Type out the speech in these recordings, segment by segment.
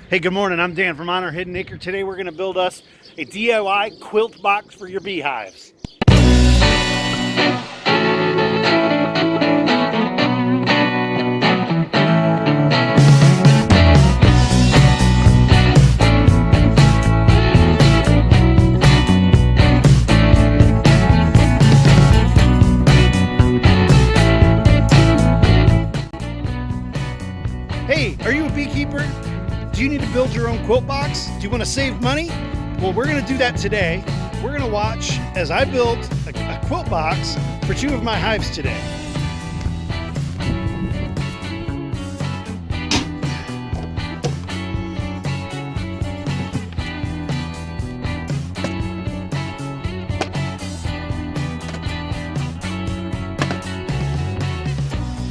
Hey, good morning. I'm Dan from Honor Hidden Acre. Today we're going to build us a DIY quilt box for your beehives. Hey, are you a beekeeper? Do you need to build your own quilt box? Do you want to save money? Well, we're going to do that today. We're going to watch as I build a quilt box for 2 of my hives today.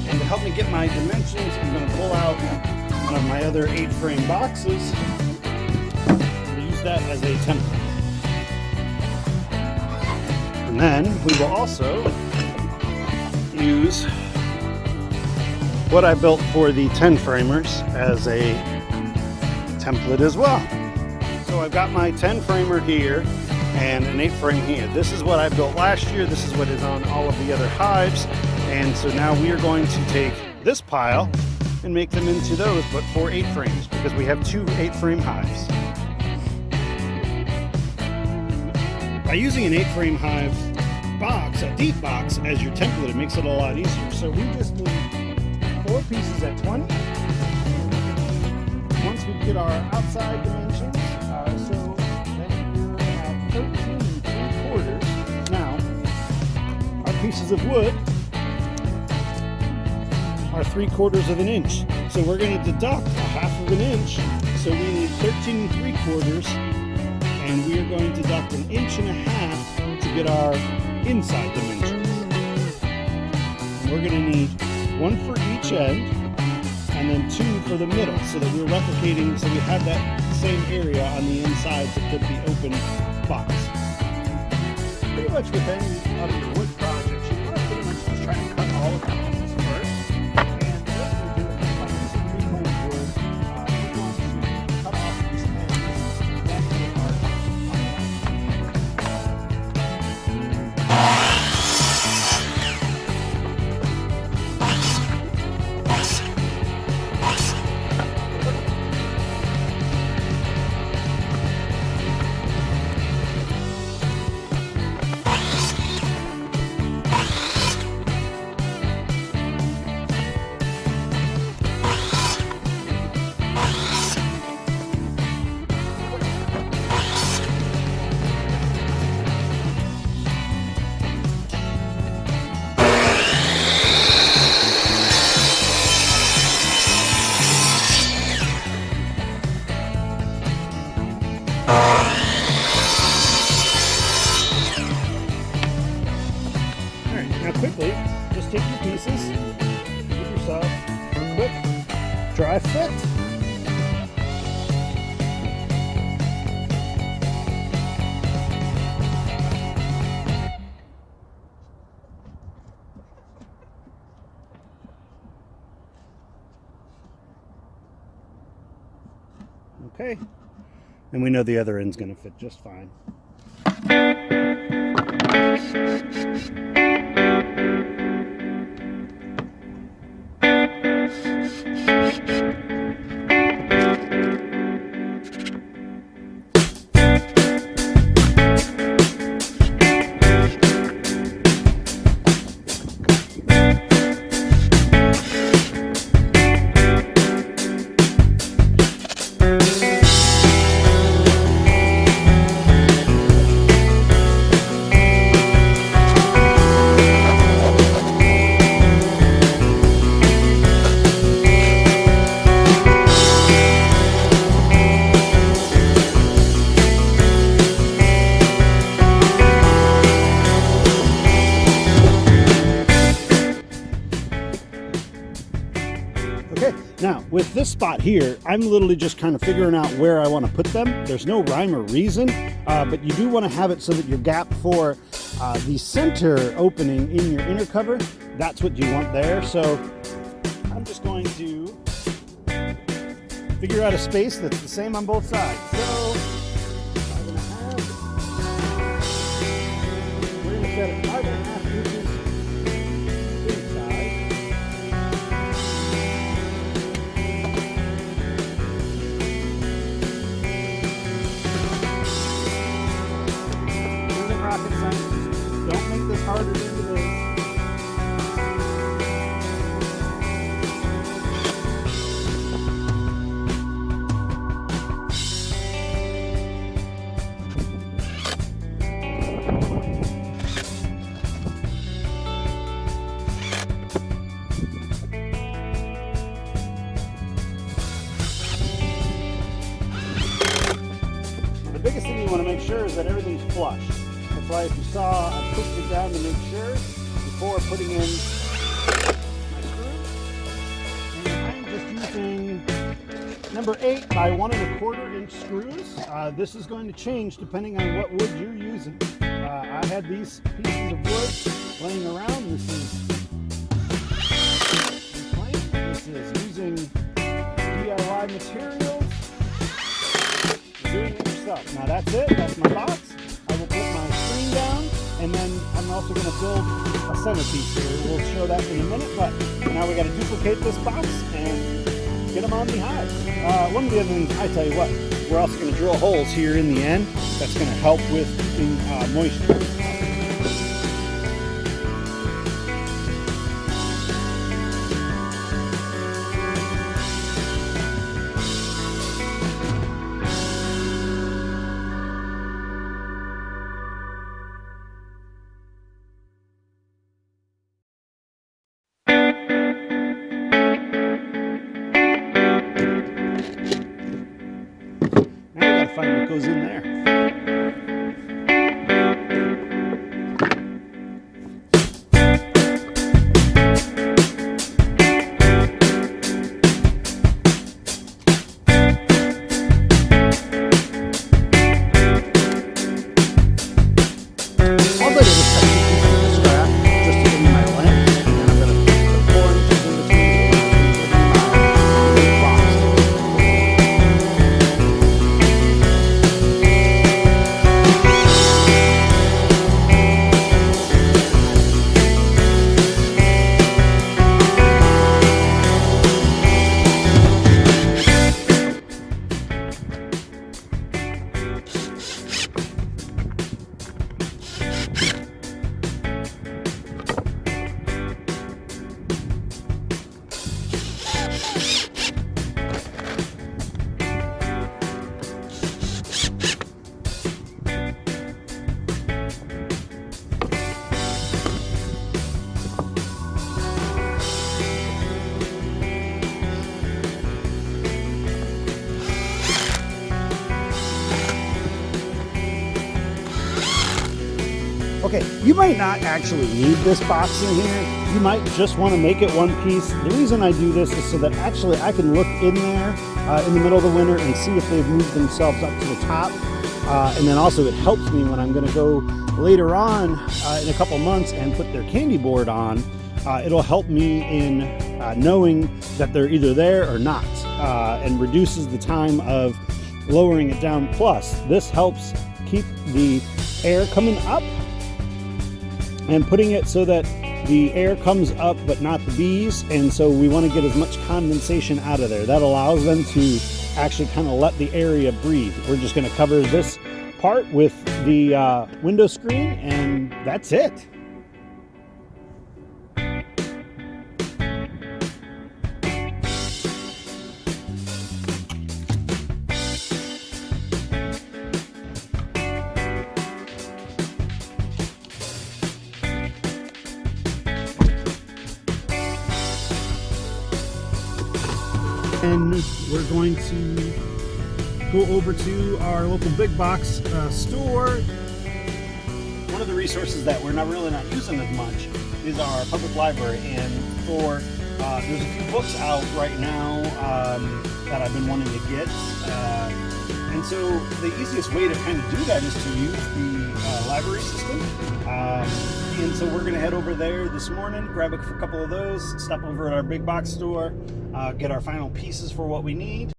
And to help me get my dimensions, I'm going to pull out one of my other 8-frame boxes. We'll use that as a template. And then we will also use what I built for the 10 framers as a template as well. So I've got my 10 framer here and an 8 frame here. This is what I built last year. This is what is on all of the other hives. And so now we are going to take this pile and make them into those, but for 8 frames, because we have 2 8-frame hives. By using an 8-frame hive box, a deep box, as your template, it makes it a lot easier. So we just need 4 pieces at 20. Once we get our outside dimensions, so then we're at 13 3/4. Now, our pieces of wood are 3/4 of an inch. So we're going to deduct 1/2 of an inch. So we need 13 3/4, and we are going to deduct 1.5 inches to get our inside dimensions. And we're going to need 1 for each end, and then 2 for the middle, so that we're replicating, so we have that same area on the inside to put the open box. Pretty much with any of your wood projects, you want to pretty much just try to cut all of the pieces first. Alright, now quickly, just take your pieces, give yourself a quick dry fit. Okay, and we know the other end's going to fit just fine. Now, with this spot here, I'm literally just kind of figuring out where I want to put them. There's no rhyme or reason, but you do want to have it so that your gap for the center opening in your inner cover, that's what you want there. So I'm just going to figure out a space that's the same on both sides. So we're going to set it 5.5 inches inside. Isn't rocket science. Don't make this harder than it is. The biggest thing you want to make sure is that everything's flush. That's why if you saw, I pushed it down to make sure before putting in my screws. And I'm just using number 8 by 1 1/4 inch screws. This is going to change depending on what wood you're using. I had these pieces of wood laying around. This is using DIY materials. Doing it yourself. Now that's it. That's my box. I will put my screen down, and then I'm also going to build a centerpiece here. We'll show that in a minute, but now we got to duplicate this box and get them on the hives. One of the other things, I tell you what, we're also going to drill holes here in the end. That's going to help with keeping moisture. Find what goes in there. Okay, you might not actually need this box in here. You might just want to make it one piece. The reason I do this is so that actually I can look in there in the middle of the winter and see if they've moved themselves up to the top. And then also it helps me when I'm going to go later on in a couple months and put their candy board on. It'll help me in knowing that they're either there or not, and reduces the time of lowering it down. Plus, this helps keep the air coming up and putting it so that the air comes up but not the bees, and so we want to get as much condensation out of there. That allows them to actually kind of let the area breathe. We're just going to cover this part with the window screen, and that's it. And we're going to go over to our local big box store. One of the resources that we're really not using as much is our public library, and there's a few books out right now that I've been wanting to get, and so the easiest way to kind of do that is to use the library system. And so we're going to head over there this morning, grab a couple of those, stop over at our big box store, get our final pieces for what we need.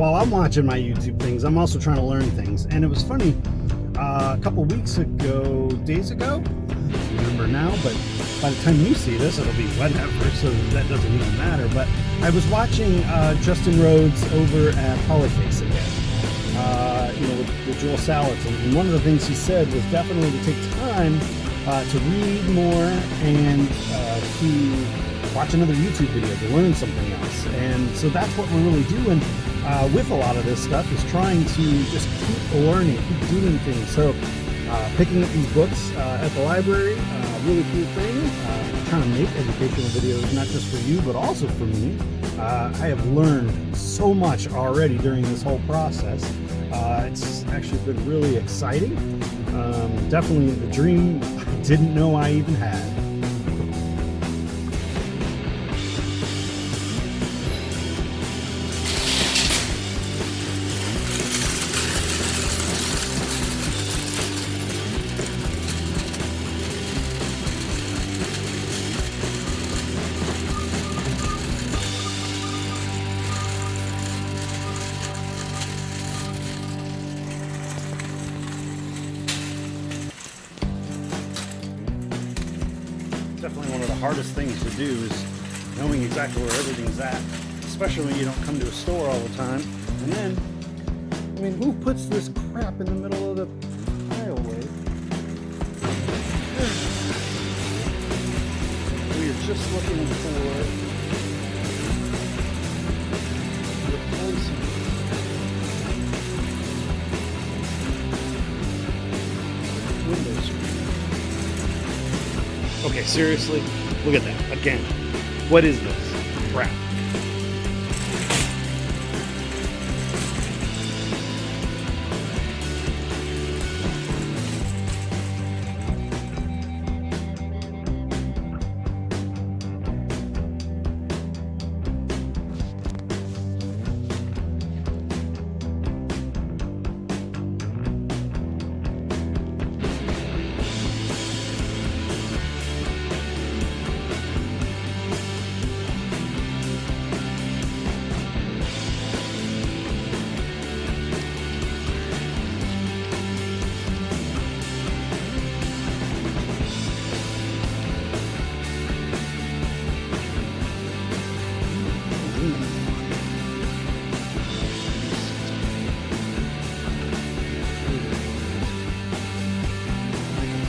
while I'm watching my YouTube things, I'm also trying to learn things. And it was funny, a couple days ago, I don't remember now, but by the time you see this, it'll be whenever, so that doesn't even matter. But I was watching Justin Rhodes over at Polyface again, with Joel Salatin. And one of the things he said was definitely to take time to read more and to watch another YouTube video to learn something else. And so that's what we're really doing with a lot of this stuff, is trying to just keep learning, keep doing things. So picking up these books at the library, really cool thing. Trying to make educational videos, not just for you, but also for me. I have learned so much already during this whole process. It's actually been really exciting. Definitely the dream I didn't know I even had. Definitely one of the hardest things to do is knowing exactly where everything's at, especially when you don't come to a store all the time. And then, I mean, who puts this crap in the middle of the aisleway? We are just looking for replacement. Window screen. Okay, seriously, look at that again. What is this crap?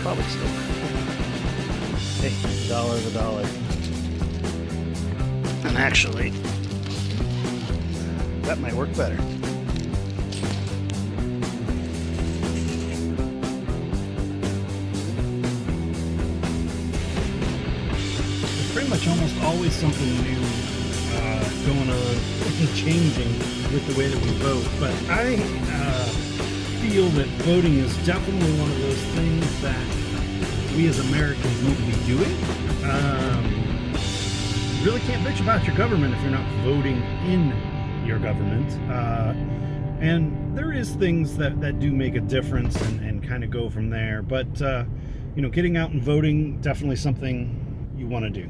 Probably still. Hey, $1 is $1. And actually, that might work better. There's pretty much almost always something new going on and changing with the way that we vote. But I feel that voting is definitely one of those things that we as Americans need to be doing. You really can't bitch about your government if you're not voting in your government. And there is things that do make a difference and kind of go from there. But, getting out and voting, definitely something you want to do.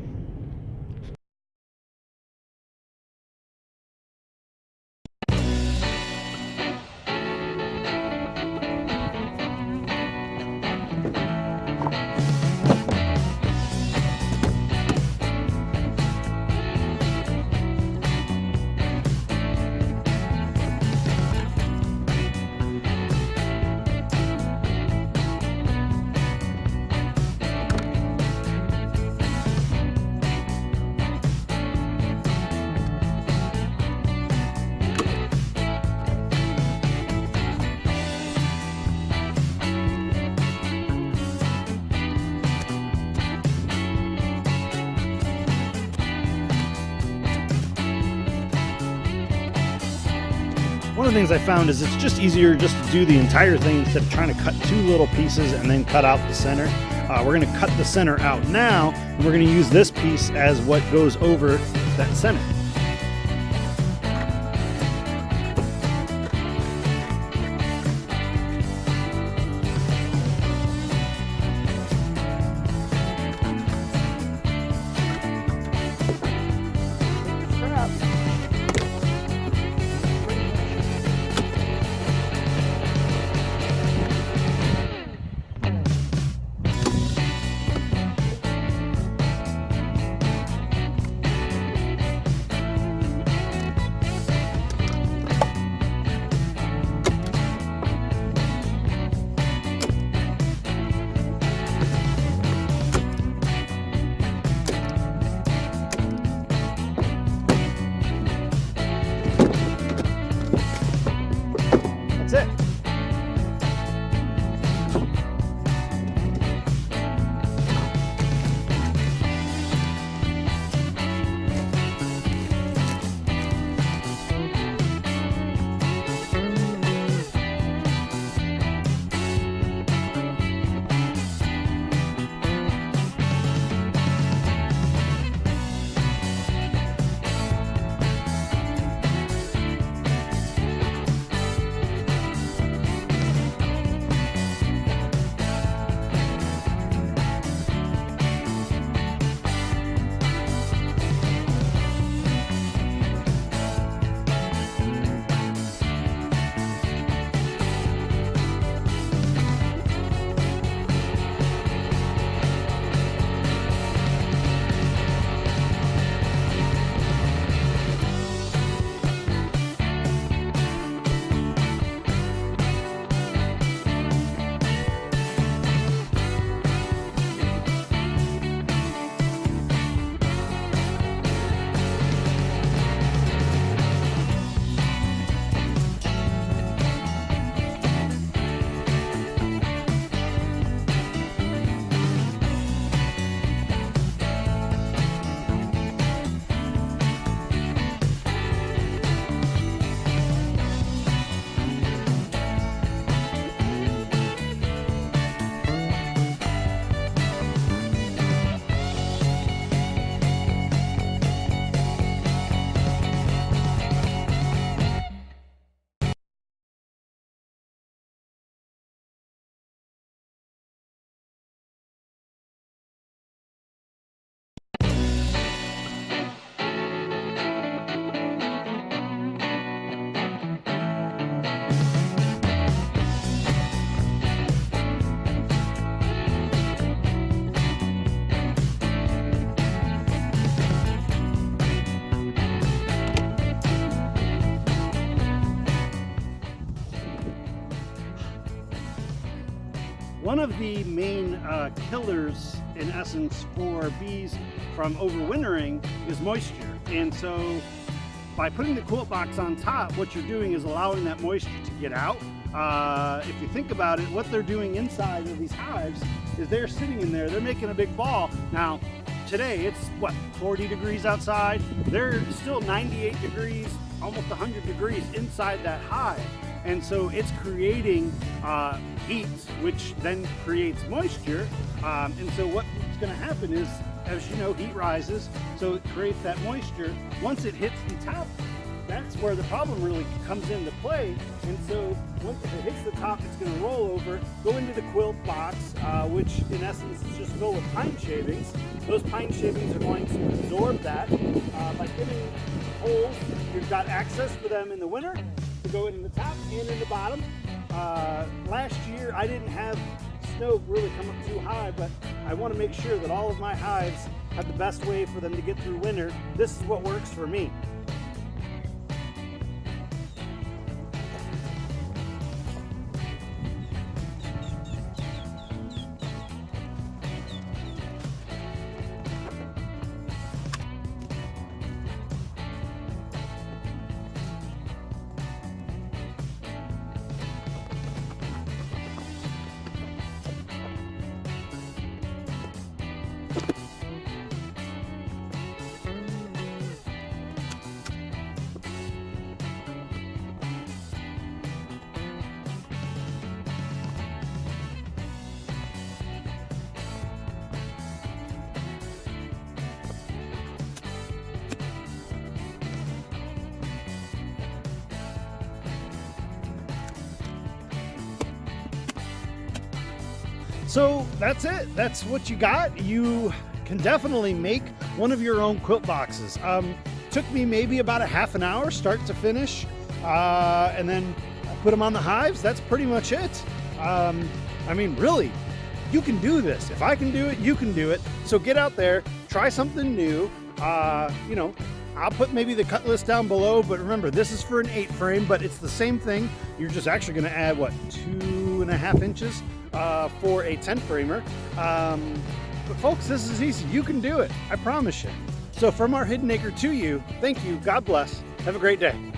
One of the things I found is it's just easier just to do the entire thing instead of trying to cut two little pieces and then cut out the center. We're going to cut the center out now, and we're going to use this piece as what goes over that center. one of the main killers, in essence, for bees from overwintering is moisture. And so by putting the quilt box on top, what you're doing is allowing that moisture to get out. If you think about it, what they're doing inside of these hives is they're sitting in there, they're making a big ball. Now, today it's what, 40 degrees outside? They're still 98 degrees, almost 100 degrees inside that hive. And so it's creating heat, which then creates moisture. And so what's gonna happen is, as you know, heat rises, so it creates that moisture. Once it hits the top, that's where the problem really comes into play. And so once it hits the top, it's going to roll over, go into the quilt box, which in essence is just filled with pine shavings. Those pine shavings are going to absorb that. By giving holes, you've got access for them in the winter to go in the top and in the bottom. Last year, I didn't have snow really come up too high, but I want to make sure that all of my hives have the best way for them to get through winter. This is what works for me. So that's it. That's what you got. You can definitely make one of your own quilt boxes. Took me maybe about a half an hour start to finish, and then I put them on the hives. That's pretty much it. I mean, really, you can do this. If I can do it, you can do it. So get out there, try something new. You know, I'll put maybe the cut list down below, but remember, this is for an 8 frame, but it's the same thing. You're just actually going to add, what, 2.5 inches for a 10 framer. But folks, this is easy. You can do it. I promise you. So from our Hidden Acre to you, thank you. God bless. Have a great day.